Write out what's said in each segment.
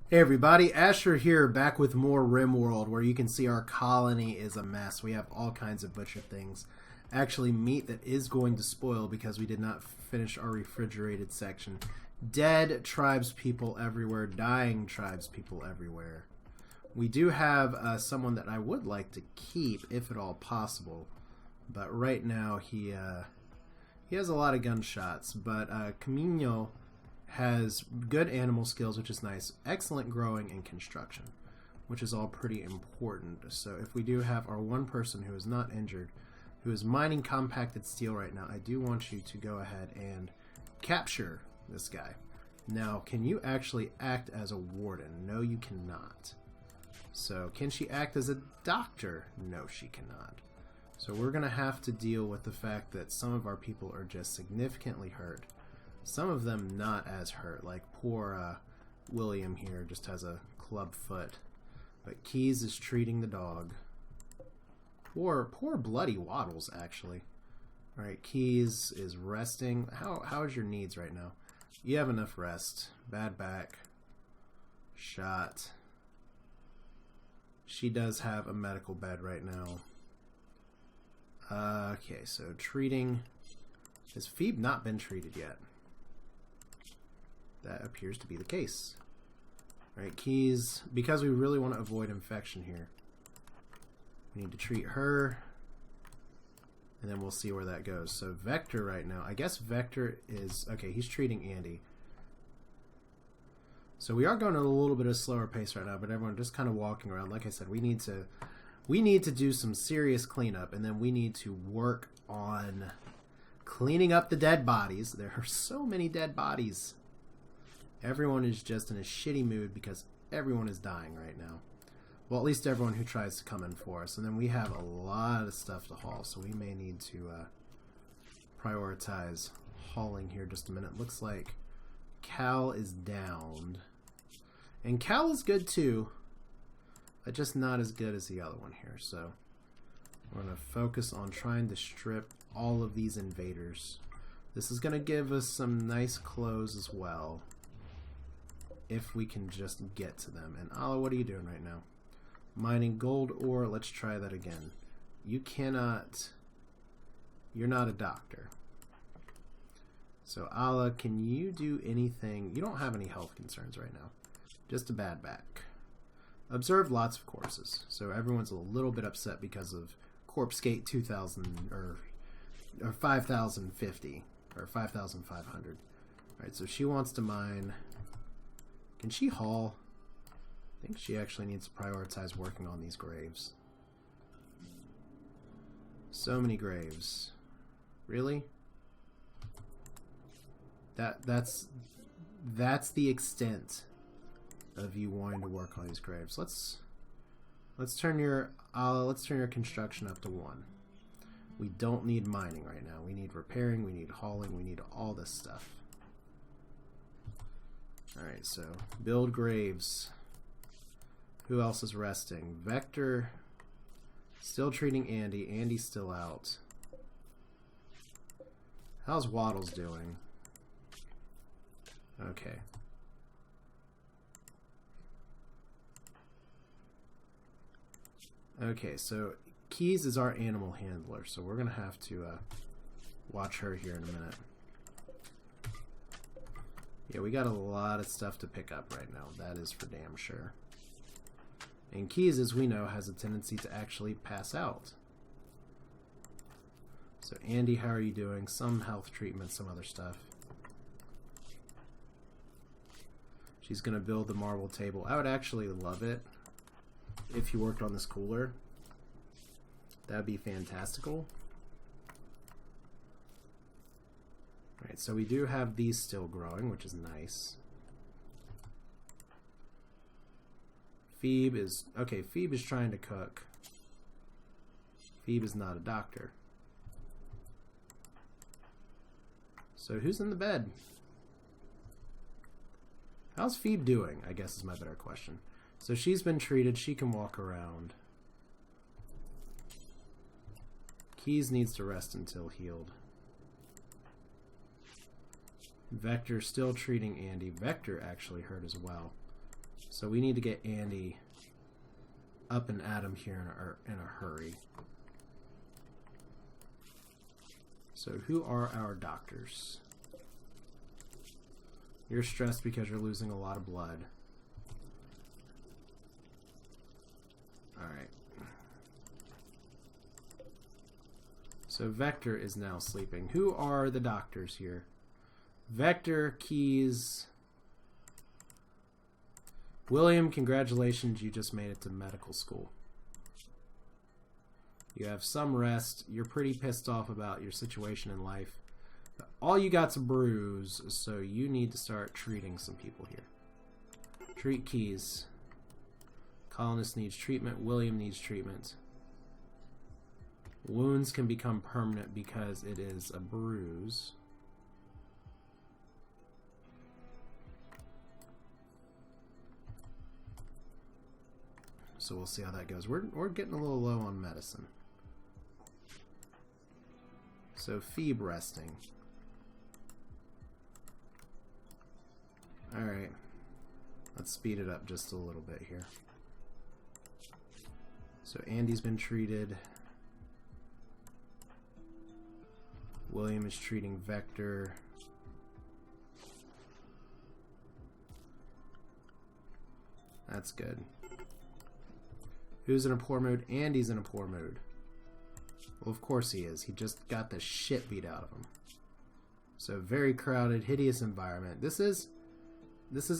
Hey everybody, Asher here, back with more RimWorld, where you can see our colony is a mess. We have all kinds of butcher things. Actually, meat that is going to spoil because we did not finish our refrigerated section. Dead tribes people everywhere, dying tribes people everywhere. We do have someone that I would like to keep, if at all possible. But right now, he has a lot of gunshots. But Camino has good animal skills, which is nice, excellent growing and construction, which is all pretty important. So if we do have our one person who is not injured, who is mining compacted steel right now, I do want you to go ahead and capture this guy. Now, can you actually act as a warden? No, you cannot. So can she act as a doctor? No, she cannot. So we're going to have to deal with the fact that some of our people are just significantly hurt. Some of them not as hurt, like poor William here just has a club foot. But Keys is treating the dog. Poor Bloody Waddles, actually. Alright, Keys is resting. How is your needs right now? You have enough rest. Bad back. Shot. She does have a medical bed right now. Okay, so treating. Has Phoebe not been treated yet? That appears to be the case. Alright, Keys, because we really want to avoid infection here, we need to treat her, and then we'll see where that goes. So Vector right now, I guess Vector is, okay, he's treating Andy. So we are going at a little bit of a slower pace right now, but everyone just kind of walking around. Like I said, we need to do some serious cleanup, and then we need to work on cleaning up the dead bodies. There are so many dead bodies. Everyone is just in a shitty mood because everyone is dying right now. Well, at least everyone who tries to come in for us. And then we have a lot of stuff to haul, so we may need to prioritize hauling here just a minute. Looks like Cal is downed. And Cal is good too, but just not as good as the other one here. So we're going to focus on trying to strip all of these invaders. This is going to give us some nice clothes as well, if we can just get to them. And Ala, what are you doing right now? Mining gold ore. Let's try that again. You cannot. You're not a doctor. So Ala, can you do anything? You don't have any health concerns right now. Just a bad back. Observe lots of courses. So everyone's a little bit upset because of Corpse Gate 2000 or 5050 or 5500. Alright, so she wants to mine. Can she haul? I think she actually needs to prioritize working on these graves. So many graves. Really? That's the extent of you wanting to work on these graves. Let's turn your construction up to 1. We don't need mining right now. We need repairing, we need hauling, we need all this stuff. Alright, so build graves. Who else is resting? Vector still treating Andy. Andy's still out. How's Waddles doing? Okay. Okay, so Keys is our animal handler, so we're going to have to watch her here in a minute. Yeah, we got a lot of stuff to pick up right now. That is for damn sure. And Keys, as we know, has a tendency to actually pass out. So Andy, how are you doing? Some health treatment, some other stuff. She's going to build the marble table. I would actually love it if you worked on this cooler. That would be fantastical. Alright, so we do have these still growing, which is nice. Phoebe is... Okay, Phoebe is trying to cook. Phoebe is not a doctor. So who's in the bed? How's Phoebe doing, I guess is my better question. So she's been treated. She can walk around. Keys needs to rest until healed. Vector still treating Andy. Vector actually hurt as well. So we need to get Andy up and at him here in a hurry. So who are our doctors? You're stressed because you're losing a lot of blood. Alright. So Vector is now sleeping. Who are the doctors here? Vector, Keys. William, congratulations, you just made it to medical school. You have some rest. You're pretty pissed off about your situation in life. But all you got's a bruise, so you need to start treating some people here. Treat Keys. Colonist needs treatment. William needs treatment. Wounds can become permanent because it is a bruise. So we'll see how that goes. We're getting a little low on medicine. So Phoebe resting. Alright. Let's speed it up just a little bit here. So Andy's been treated. William is treating Vector. That's good. Who's in a poor mood? Andy's in a poor mood. Well, of course he is. He just got the shit beat out of him. So very crowded, hideous environment. This is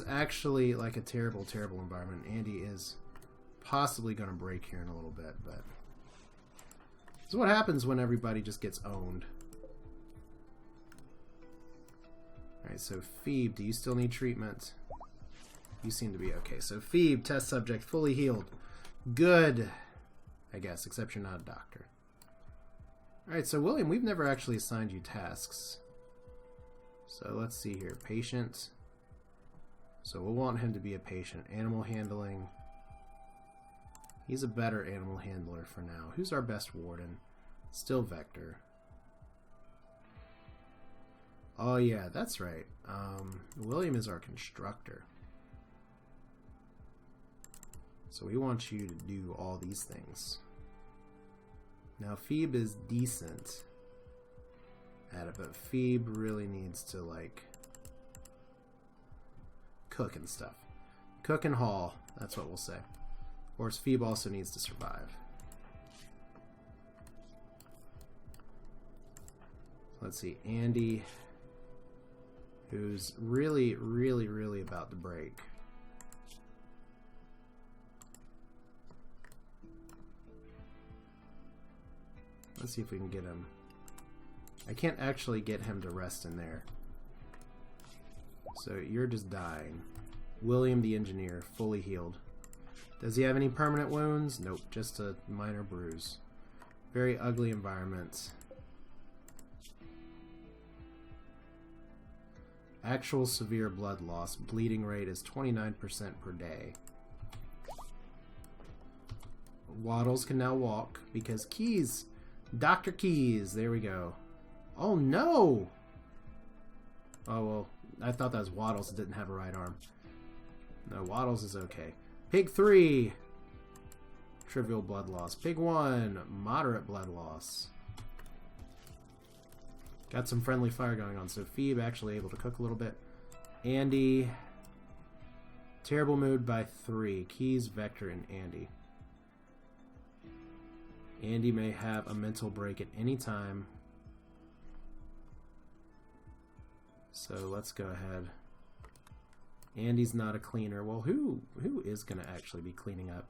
actually like a terrible, terrible environment. Andy is possibly going to break here in a little bit, but this is what happens when everybody just gets owned. Alright, so Phoebe, do you still need treatment? You seem to be okay. So Phoebe, test subject, fully healed. Good, I guess, except you're not a doctor. Alright, so William, we've never actually assigned you tasks. So let's see here. Patient. So we'll want him to be a patient. Animal handling. He's a better animal handler for now. Who's our best warden? Still Vector. Oh yeah, that's right. William is our constructor. So we want you to do all these things. Now Phoebe is decent at it, but Phoebe really needs to like cook and stuff. Cook and haul, that's what we'll say. Of course, Phoebe also needs to survive. Let's see, Andy, who's really, really, really about to break. Let's see if we can get him. I can't actually get him to rest in there. So you're just dying. William the engineer, fully healed. Does he have any permanent wounds? Nope, just a minor bruise. Very ugly environment. Actual severe blood loss. Bleeding rate is 29% per day. Waddles can now walk because Keys... Dr. Keys, there we go. Oh no! Oh well, I thought that was Waddles that didn't have a right arm. No, Waddles is okay. Pig 3! Trivial blood loss. Pig 1, moderate blood loss. Got some friendly fire going on, so Phoebe actually able to cook a little bit. Andy, terrible mood by 3. Keys, Vector, and Andy. Andy may have a mental break at any time. So let's go ahead. Andy's not a cleaner. Well, who is going to actually be cleaning up?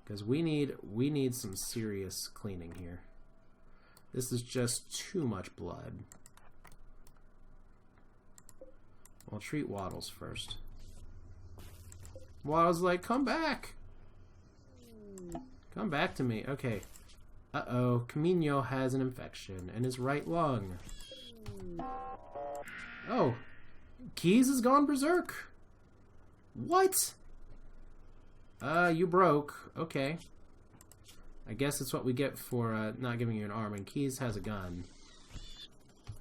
Because we need some serious cleaning here. This is just too much blood. We'll treat Waddles first. Waddles like, come back! Come back to me. Okay. Uh-oh, Camino has an infection in his right lung. Oh, Keys has gone berserk. What? You broke. Okay. I guess it's what we get for not giving you an arm, and Keys has a gun.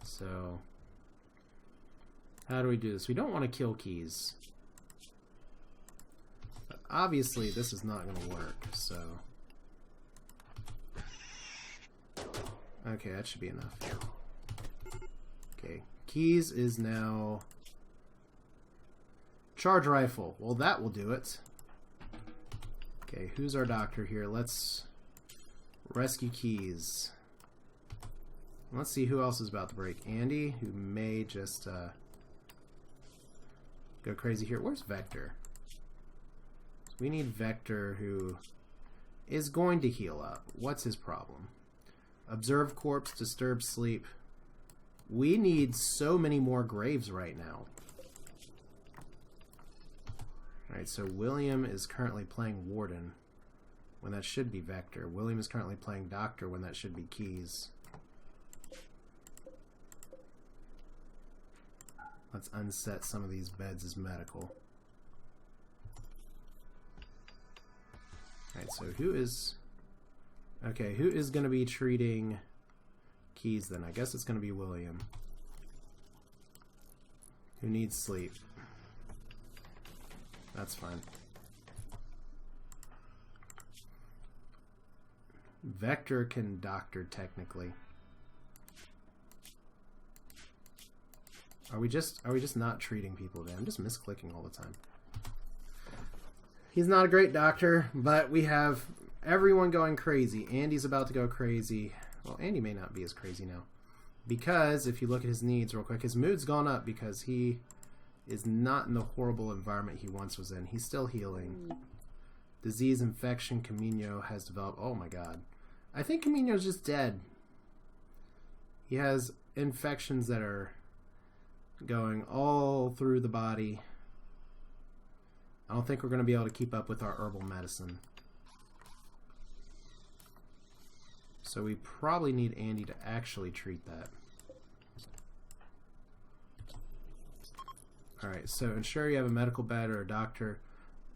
So, how do we do this? We don't want to kill Keys. obviously this is not going to work, so... Okay, that should be enough. Okay, keys is now... Charge rifle. Well, that will do it. Okay, who's our doctor here? Let's rescue keys. Let's see who else is about to break. Andy, who may just go crazy here. Where's Vector? We need Vector, who is going to heal up. What's his problem? Observe corpse, disturb sleep. We need so many more graves right now. Alright, so William is currently playing Warden, when that should be Vector. William is currently playing Doctor, when that should be Keys. Let's unset some of these beds as medical. Alright, so who is... Okay, who is going to be treating Keys then? I guess it's going to be William. Who needs sleep. That's fine. Vector can doctor technically. Are we just not treating people today? I'm just misclicking all the time. He's not a great doctor, but we have everyone going crazy. Andy's about to go crazy. Well, Andy may not be as crazy now. Because if you look at his needs real quick, his mood's gone up because he is not in the horrible environment he once was in. He's still healing. Disease, infection, Camino has developed. Oh my god. I think Camino's just dead. He has infections that are going all through the body. I don't think we're going to be able to keep up with our herbal medicine. So we probably need Andy to actually treat that. Alright, so ensure you have a medical bed or a doctor,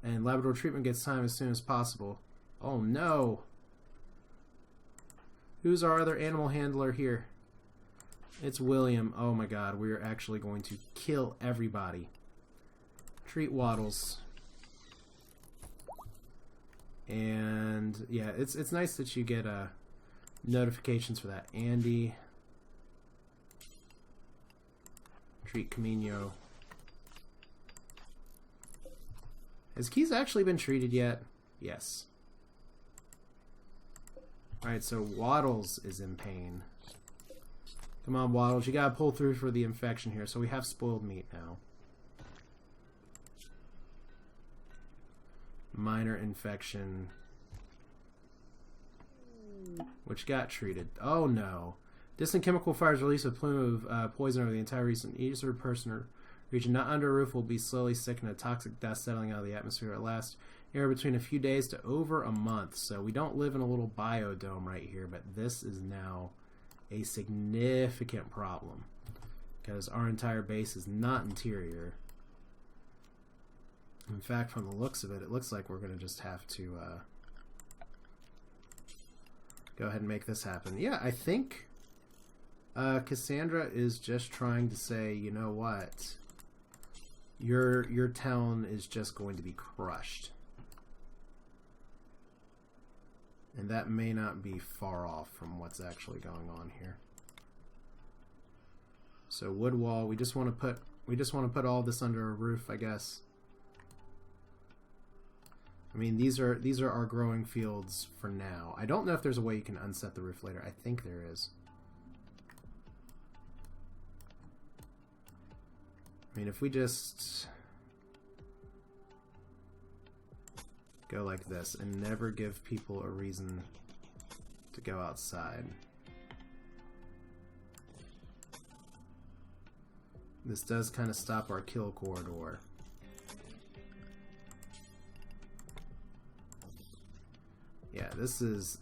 and laboratory treatment gets time as soon as possible. Oh no! Who's our other animal handler here? It's William. Oh my god, we're actually going to kill everybody. Treat Waddles. And yeah, it's nice that you get notifications for that. Andy. Treat Camino. Has Keys actually been treated yet? Yes. Alright, so Waddles is in pain. Come on, Waddles. You gotta pull through for the infection here. So we have spoiled meat now. Minor infection. Which got treated. Oh no. Distant chemical fires release a plume of poison over the entire region. Each person or region not under a roof will be slowly sickened, a toxic dust settling out of the atmosphere. It lasts anywhere between a few days to over a month. So we don't live in a little biodome right here, but this is now a significant problem because our entire base is not interior. In fact, from the looks of it, it looks like we're going to just have to go ahead and make this happen. Yeah, I think Cassandra is just trying to say, you know what? Your town is just going to be crushed. And that may not be far off from what's actually going on here. So wood wall, we just want to put all this under a roof, I guess. I mean, these are our growing fields for now. I don't know if there's a way you can unset the roof later. I think there is. I mean, if we just go like this and never give people a reason to go outside. This does kind of stop our kill corridor. Yeah, this is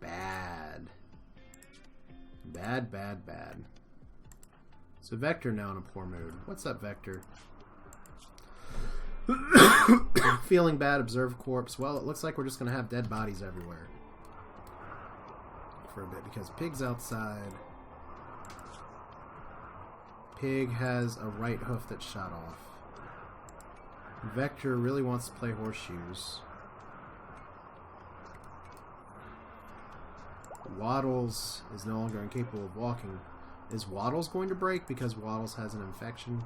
bad. Bad, bad, bad. So Vector now in a poor mood. What's up, Vector? Feeling bad, observe corpse. Well, it looks like we're just going to have dead bodies everywhere. For a bit, because Pig's outside. Pig has a right hoof that's shot off. Vector really wants to play horseshoes. Waddles is no longer incapable of walking. Is Waddles going to break because Waddles has an infection?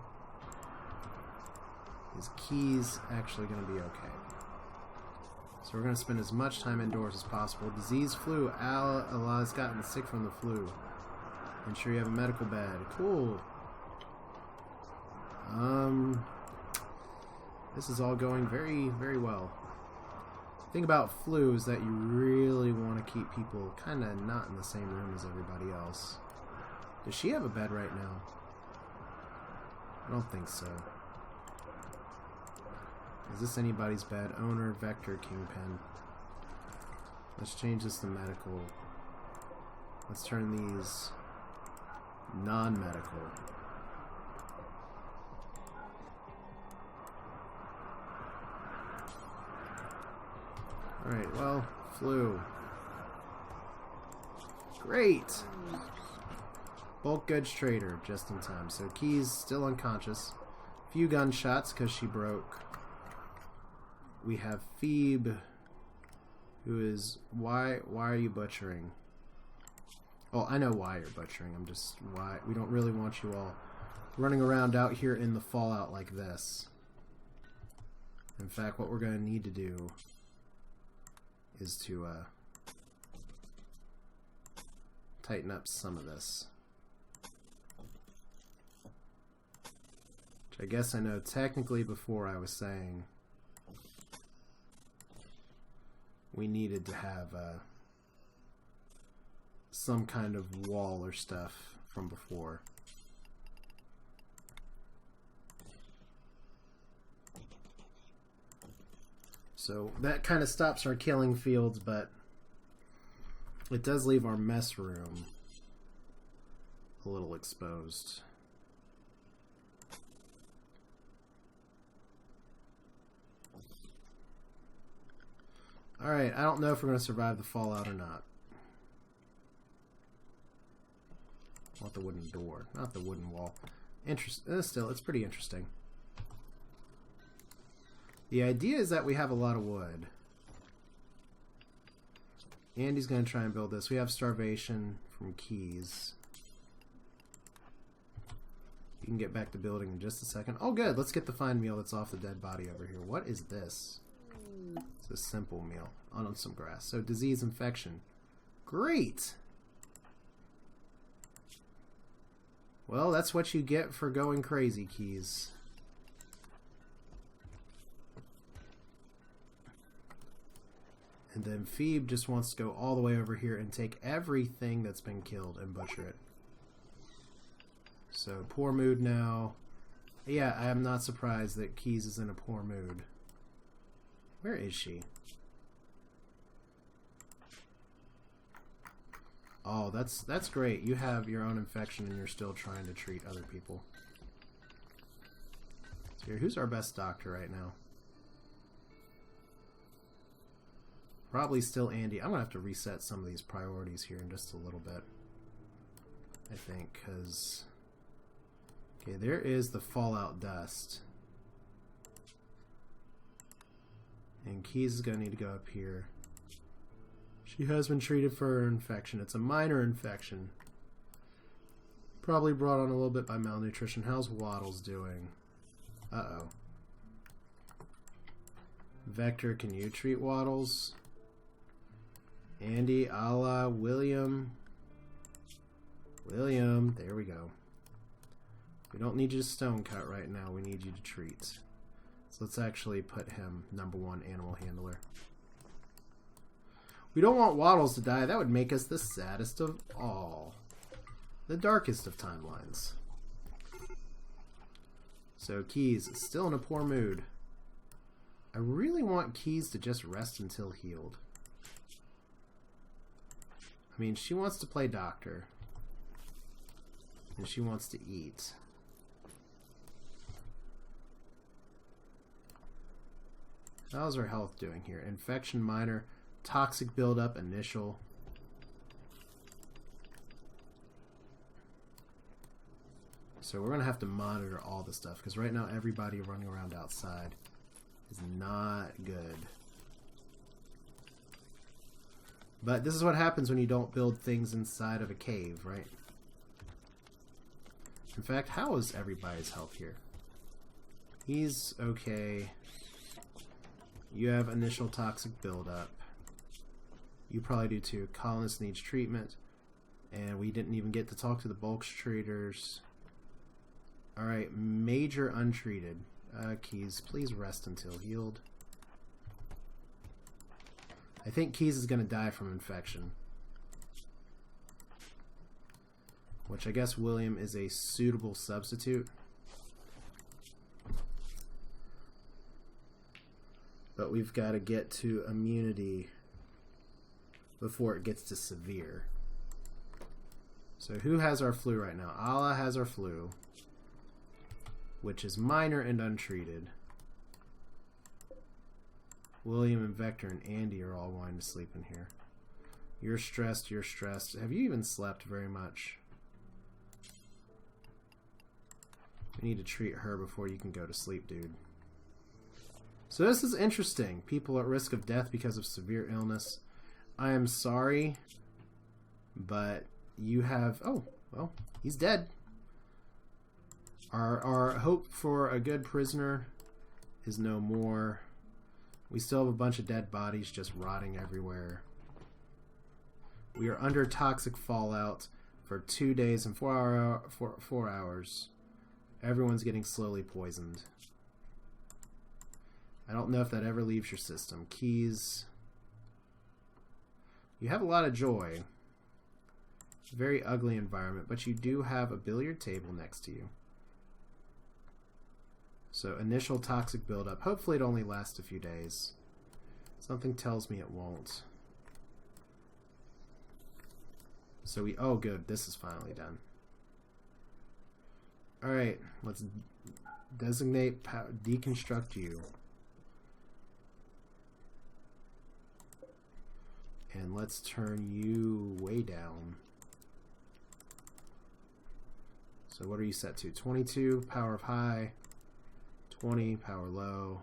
Is Keys actually going to be okay? So we're going to spend as much time indoors as possible. Disease flu. Allah's gotten sick from the flu. Ensure you have a medical bed. Cool. This is all going very, very well. The thing about flu is that you really want to keep people kind of not in the same room as everybody else. Does she have a bed right now? I don't think so. Is this anybody's bed? Owner, Vector, Kingpin. Let's change this to medical. Let's turn these non-medical. Alright, well, flu. Great! Bulk goods trader, just in time. So Keys still unconscious. Few gunshots because she broke. We have Phoebe, who is... Why are you butchering? Oh, I know why you're butchering. I'm just... Why? We don't really want you all running around out here in the fallout like this. In fact, what we're going to need to do is to tighten up some of this. Which I guess I know technically before I was saying we needed to have some kind of wall or stuff from before. So that kind of stops our killing fields, but it does leave our mess room a little exposed. Alright, I don't know if we're going to survive the fallout or not. I want the wooden door, not the wooden wall. Still, it's pretty interesting. The idea is that we have a lot of wood. Andy's going to try and build this. We have starvation from Keys. You can get back to building in just a second. Oh, good. Let's get the fine meal that's off the dead body over here. What is this? It's a simple meal on some grass. So, disease infection. Great! Well, that's what you get for going crazy, Keys. And then Phoebe just wants to go all the way over here and take everything that's been killed and butcher it. So, poor mood now. Yeah, I am not surprised that Keys is in a poor mood. Where is she? Oh, that's great. You have your own infection and you're still trying to treat other people. So here, who's our best doctor right now? Probably still Andy. I'm going to have to reset some of these priorities here in just a little bit. I think, because... Okay, there is the fallout dust. And Keys is going to need to go up here. She has been treated for her infection. It's a minor infection. Probably brought on a little bit by malnutrition. How's Waddles doing? Uh-oh. Vector, can you treat Waddles? Andy, Allah, William. William, there we go. We don't need you to stone cut right now. We need you to treat. So let's actually put him #1 animal handler. We don't want Waddles to die. That would make us the saddest of all. The darkest of timelines. So Keys is still in a poor mood. I really want Keys to just rest until healed. I mean, she wants to play doctor. And she wants to eat. How's her health doing here? Infection minor. Toxic buildup initial. So we're going to have to monitor all this stuff. Because right now everybody running around outside is not good. But this is what happens when you don't build things inside of a cave, right? In fact, how is everybody's health here? He's okay. You have initial toxic buildup. You probably do too. Colonist needs treatment. And we didn't even get to talk to the bulk traders. Alright, major untreated. Keys, please rest until healed. I think Keys is going to die from infection. Which I guess William is a suitable substitute. But we've got to get to immunity before it gets to severe. So who has our flu right now? Allah has our flu, which is minor and untreated. William and Vector and Andy are all going to sleep in here. You're stressed, you're stressed. Have you even slept very much? We need to treat her before you can go to sleep, dude. So this is interesting. People at risk of death because of severe illness. I am sorry, but you have... Oh, well, he's dead. Our hope for a good prisoner is no more. We still have a bunch of dead bodies just rotting everywhere. We are under toxic fallout for 2 days and 4 hours. Everyone's getting slowly poisoned. I don't know if that ever leaves your system. Keys. You have a lot of joy. Very ugly environment, but you do have a billiard table next to you. So initial toxic buildup. Hopefully it only lasts a few days. Something tells me it won't. So we... Oh, good. This is finally done. Alright, let's designate... Deconstruct you. And let's turn you way down. So what are you set to? 22, power of high. 20, power low.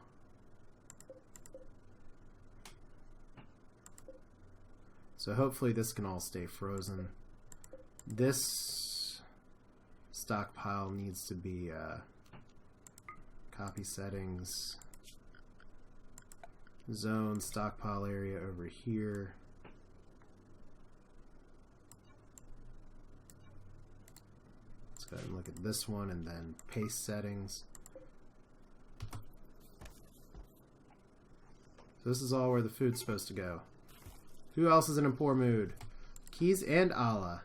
So hopefully this can all stay frozen. This stockpile needs to be copy settings. Zone stockpile area over here. Let's go ahead and look at this one and then paste settings. So this is all where the food's supposed to go. Who else is in a poor mood? Keys and Allah.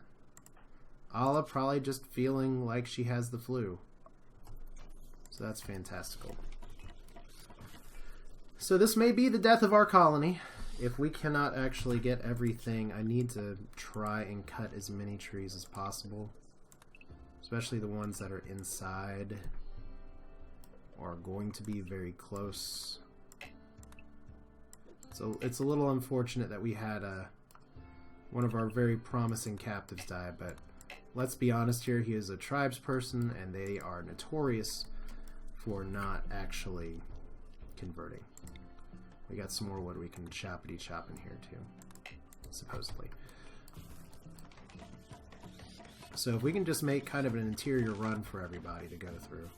Allah probably just feeling like she has the flu. So that's fantastical. So this may be the death of our colony. If we cannot actually get everything, I need to try and cut as many trees as possible. Especially the ones that are inside or are going to be very close. So it's a little unfortunate that we had one of our very promising captives die, but let's be honest here, he is a tribes person and they are notorious for not actually converting. We got some more wood we can choppity chop in here too, supposedly. So if we can just make kind of an interior run for everybody to go through.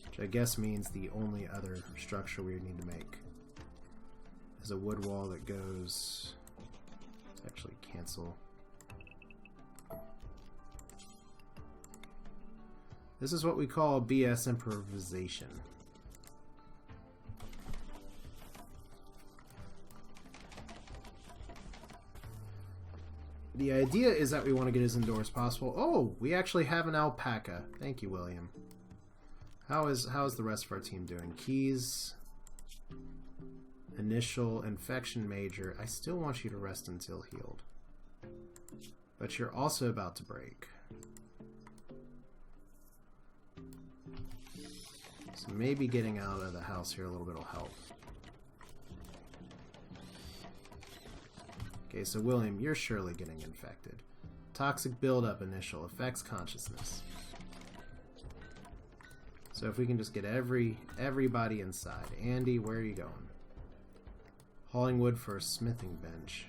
Which I guess means the only other structure we need to make is a wood wall that goes... Let's actually cancel. This is what we call BS improvisation. The idea is that we want to get as indoors as possible. Oh, we actually have an alpaca. Thank you, William. How is the rest of our team doing? Keys, initial, infection major. I still want you to rest until healed. But you're also about to break. So maybe getting out of the house here a little bit will help. Okay, so William, you're surely getting infected. Toxic buildup initial affects consciousness. So if we can just get everybody inside. Andy, where are you going? Hauling wood for a smithing bench.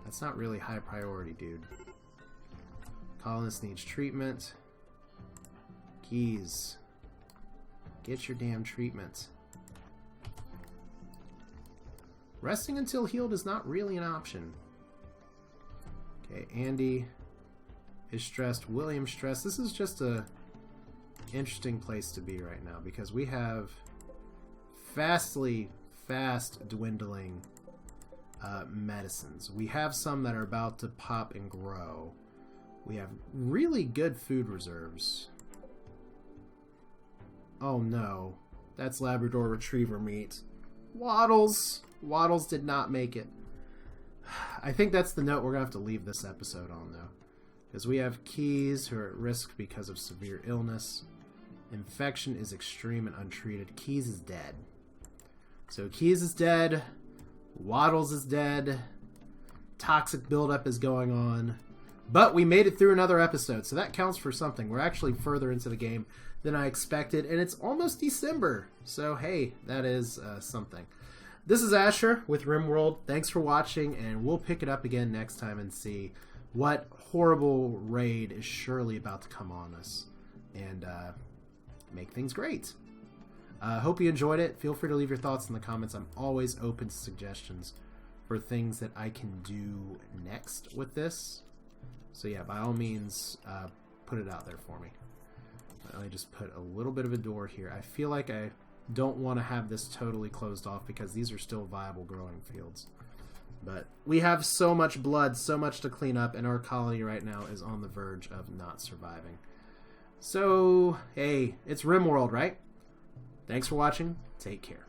That's not really high priority, dude. Colonist needs treatment. Keys. Get your damn treatment. Resting until healed is not really an option. Okay, Andy is stressed. William's stressed. This is just a interesting place to be right now because we have fast dwindling medicines. We have some that are about to pop and grow. We have really good food reserves. Oh no, that's Labrador Retriever meat. Waddles! Waddles did not make it. I think that's the note we're going to have to leave this episode on, though. Because we have Keys who are at risk because of severe illness. Infection is extreme and untreated. Keys is dead. So Keys is dead. Waddles is dead. Toxic buildup is going on. But we made it through another episode, so that counts for something. We're actually further into the game than I expected, and it's almost December. So, hey, that is something. This is Asher with RimWorld. Thanks for watching, and we'll pick it up again next time and see what horrible raid is surely about to come on us and make things great. Hope you enjoyed it. Feel free to leave your thoughts in the comments. I'm always open to suggestions for things that I can do next with this. So yeah, by all means, put it out there for me. Let me just put a little bit of a door here. I feel like I don't want to have this totally closed off because these are still viable growing fields. But we have so much blood, so much to clean up, and our colony right now is on the verge of not surviving. So, hey, it's RimWorld, right? Thanks for watching. Take care.